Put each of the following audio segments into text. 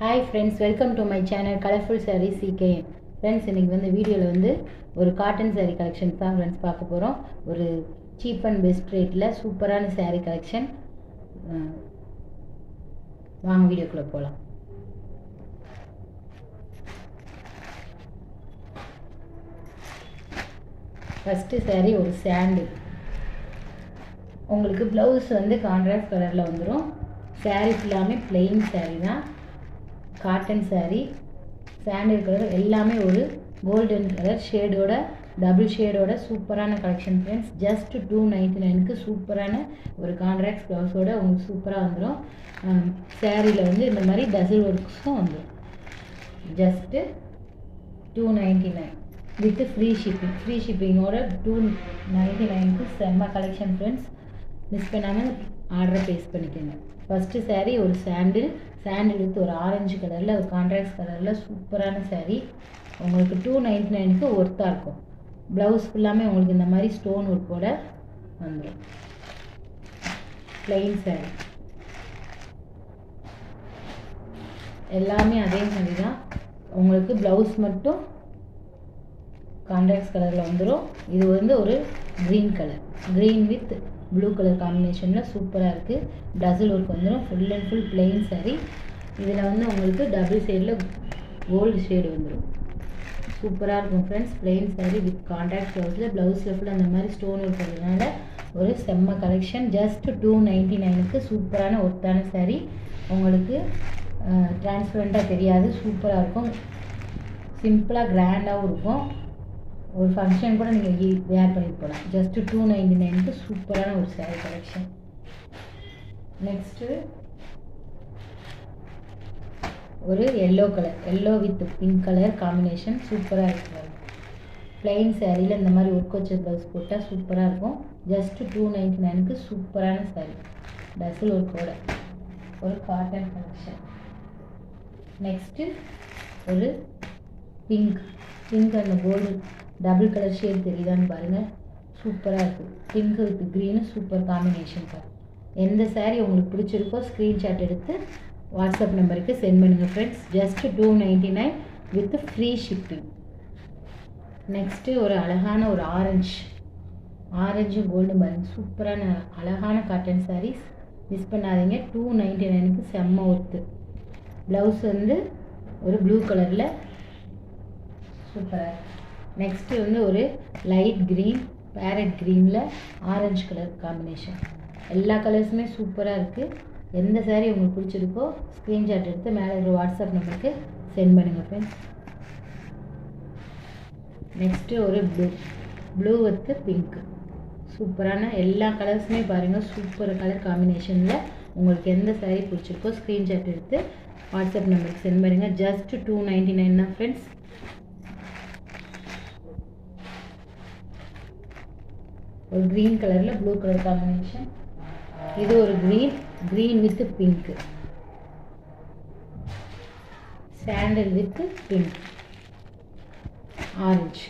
Hi friends, welcome to my channel Colorful Sarees CKN. Friends, இன்னைக்கு வந்து வீடியோவில் வந்து ஒரு காட்டன் saree கலெக்ஷன் தான் ஃப்ரெண்ட்ஸ் பார்க்க போகிறோம். ஒரு சீப் அண்ட் பெஸ்ட் ரேட்டில் சூப்பரான saree கலெக்ஷன். வாங்க வீடியோக்குள்ளே போகலாம். ஃபஸ்ட்டு saree ஒரு சாண்டில். உங்களுக்கு ப்ளவுஸ் வந்து கான்ட்ராஸ்ட் கலரில் வந்துடும். saree ஃபுல்லாமே பிளெயின் saree தான். காட்டன் saree, சாண்டில் கலர் எல்லாமே ஒரு கோல்டன் கலர் ஷேடோட டபுள் ஷேடோட சூப்பரான கலெக்ஷன் ஃப்ரெண்ட்ஸ். ஜஸ்ட் 299க்கு சூப்பரான ஒரு கான்ட்ராக்ட் ப்ளவுஸோட உங்களுக்கு சூப்பராக வந்துடும். சாரியில் வந்து இந்த மாதிரி டசில் ஒர்க்ஸும் வந்துடும். Just 299 with free shipping. Free ஷிப்பிங்கோட 299க்கு செம்ம கலெக்ஷன் ஃப்ரெண்ட்ஸ். மிஸ் பண்ணாமல் ஆர்டரை ப்ளேஸ் பண்ணிக்கோங்க. ஃபஸ்ட்டு saree ஒரு சாண்டில் வித் ஒரு ஆரஞ்சு கலரில் ஒரு கான்ட்ராஸ்ட் கலரில் சூப்பரான saree. உங்களுக்கு 299க்கு ஒர்த்தாக இருக்கும். ப்ளவுஸ் ஃபுல்லாமே உங்களுக்கு இந்த மாதிரி ஸ்டோன் ஒர்க்கோட வந்துடும். பிளெயின் saree எல்லாமே அதே மாதிரி தான். உங்களுக்கு ப்ளவுஸ் மட்டும் கான்ட்ராஸ்ட் கலரில் வந்துடும். இது வந்து ஒரு green colour, green with blue colour காம்பினேஷனில் சூப்பராக இருக்குது. டசில் ஒர்க் வந்துடும். Full and full plain saree. இதில் வந்து உங்களுக்கு டபுள் சைடில் கோல்டு ஷேடு வந்துடும். சூப்பராக இருக்கும் friends. Plain saree with contract ப்ளவுஸில் ப்ளவுஸில் ஃபுல் அந்த மாதிரி ஸ்டோன் இருக்கிறதுனால ஒரு செம்ம கலெக்ஷன். ஜஸ்ட் 299க்கு சூப்பரான ஒர்த்தான saree. உங்களுக்கு டிரான்ஸ்பரண்ட்டாக தெரியாது, சூப்பராக இருக்கும். சிம்பிளாக கிராண்டாகவும் இருக்கும். ஒரு ஃபங்க்ஷன் கூட நீங்கள் வேர் பண்ணிட்டு போகலாம். ஜஸ்ட்டு 299க்கு சூப்பரான ஒரு saree கலெக்ஷன். நெக்ஸ்ட்டு ஒரு yellow colour, yellow with pink colour combination சூப்பராக இருக்குது. பிளெயின் சாரியில் இந்த மாதிரி ஒர்க் வச்ச ப்ளவுஸ் போட்டால் சூப்பராக இருக்கும். ஜஸ்ட்டு 299க்கு சூப்பரான saree டசில் ஒர்க்கோட ஒரு காட்டன் கலெக்ஷன். நெக்ஸ்ட்டு ஒரு பிங்க் அந்த கோல்டு டபுள் கலர் ஷேட் தெரியுதான்னு பாருங்கள். சூப்பராக இருக்குது. Pink with green super combination பாருங்கள். எந்த saree உங்களுக்கு பிடிச்சிருக்கோ ஸ்க்ரீன்ஷாட் எடுத்து வாட்ஸ்அப் நம்பருக்கு சென்ட் பண்ணுங்கள் friends. Just 299 with free shipping. Next ஒரு அழகான ஒரு ஆரஞ்சு கோல்டு பாருங்கள். சூப்பரான அழகான காட்டன் sarees. மிஸ் பண்ணாதீங்க. 299க்கு செம்ம ஒர்த்து. ப்ளவுஸ் வந்து ஒரு ப்ளூ கலரில் சூப்பராக. நெக்ஸ்ட்டு வந்து ஒரு லைட் க்ரீன், பேரட் க்ரீனில் ஆரஞ்சு கலர் காம்பினேஷன். எல்லா கலர்ஸுமே சூப்பராக இருக்குது. எந்த saree உங்களுக்கு பிடிச்சிருக்கோ ஸ்க்ரீன்ஷாட் எடுத்து மேலே இருக்கிற வாட்ஸ்அப் நம்பருக்கு சென்ட் பண்ணுங்கள் ஃப்ரெண்ட்ஸ். நெக்ஸ்ட்டு ஒரு ப்ளூ வித் பிங்க்கு சூப்பரான எல்லா கலர்ஸுமே பாருங்கள். சூப்பர் கலர் காம்பினேஷனில் உங்களுக்கு எந்த saree பிடிச்சிருக்கோ ஸ்க்ரீன்ஷாட் எடுத்து வாட்ஸ்அப் நம்பருக்கு சென்ட் பண்ணுங்கள். ஜஸ்ட் 299 தான் ஃப்ரெண்ட்ஸ். ஒரு க்ரீன் கலரில் ப்ளூ கலர் காம்பினேஷன். இது ஒரு green with pink, sandal with pink, orange.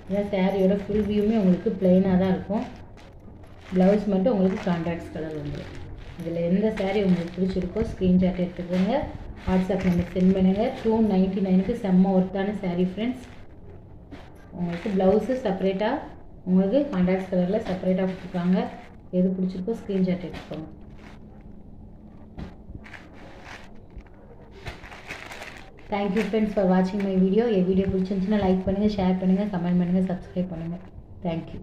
இதான் சாரியோட ஃபுல் வியூமே உங்களுக்கு பிளெயினாக தான் இருக்கும். ப்ளவுஸ் மட்டும் உங்களுக்கு கான்ட்ராக்ட் கலர் வந்துடும். இதில் எந்த saree உங்களுக்கு பிடிச்சிருக்கோ ஸ்க்ரீன்ஷாட் எடுத்துக்கோங்க, வாட்ஸ்அப் நம்பருக்கு சென்ட் பண்ணுங்கள். 299க்கு செம்ம ஒர்த்தான saree ஃப்ரெண்ட்ஸ். உங்களுக்கு ப்ளவுஸு செப்பரேட்டாக, உங்களுக்கு கான்ட்ராக்ட் கலரில் செப்பரேட்டாக கொடுத்துருக்காங்க. எது பிடிச்சிருக்கோ ஸ்க்ரீன்ஷாட் எடுத்துக்கோங்க. தேங்க்யூ ஃப்ரெண்ட்ஸ் ஃபார் வாட்சிங் மை வீடியோ. என் வீடியோ பிடிச்சிருந்துச்சுன்னா லைக் பண்ணுங்கள், ஷேர் பண்ணுங்கள், கமெண்ட் பண்ணுங்கள், சப்ஸ்கிரைப் பண்ணுங்கள். தேங்க்யூ.